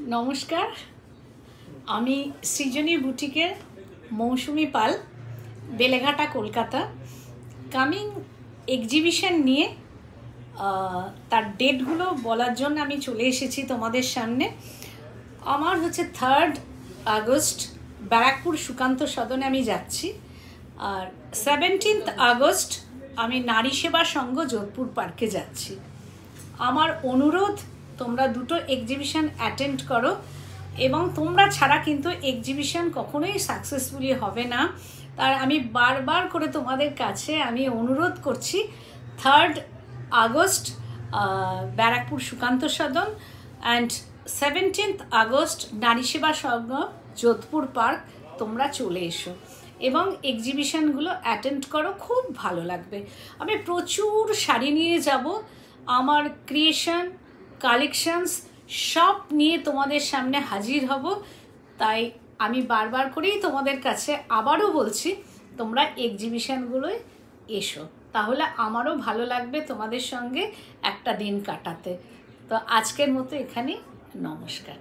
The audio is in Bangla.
নমস্কার, আমি সৃজনী বুটিকের মৌসুমি পাল, বেলেঘাটা, কলকাতা। কামিং এক্সিবিশন নিয়ে তার ডেটগুলো বলার জন্য আমি চলে এসেছি তোমাদের সামনে। আমার হচ্ছে 3rd আগস্ট ব্যারাকপুর সুকান্ত সদনে আমি যাচ্ছি, আর 17th আগস্ট আমি নারী সেবা সংঘ যোধপুর পার্কে যাচ্ছি। আমার অনুরোধ, তোমরা দুটো এক্সিবিশন অ্যাটেন্ড করো, এবং তোমরা ছাড়া কিন্তু এক্সিবিশন কখনোই সাকসেসফুলি হবে না। তার আমি বারবার করে তোমাদের কাছে আমি অনুরোধ করছি, 3rd August Barrackpore Sukanta Sadan and 17th August নারী সেবা সংঘ যোধপুর পার্ক, তোমরা চলে এসো এবং এক্সিবিশনগুলো অ্যাটেন্ড করো, খুব ভালো লাগবে। আমি প্রচুর শাড়ি নিয়ে যাব, আমার ক্রিয়েশন কালেকশনস সব নিয়ে তোমাদের সামনে হাজির হব। তাই আমি বারবার করেই তোমাদের কাছে আবারও বলছি, তোমরা এক্সিবিশনগুলোয় এসো, তাহলে আমারও ভালো লাগবে তোমাদের সঙ্গে একটা দিন কাটাতে। তো আজকের মতো এখানে, নমস্কার।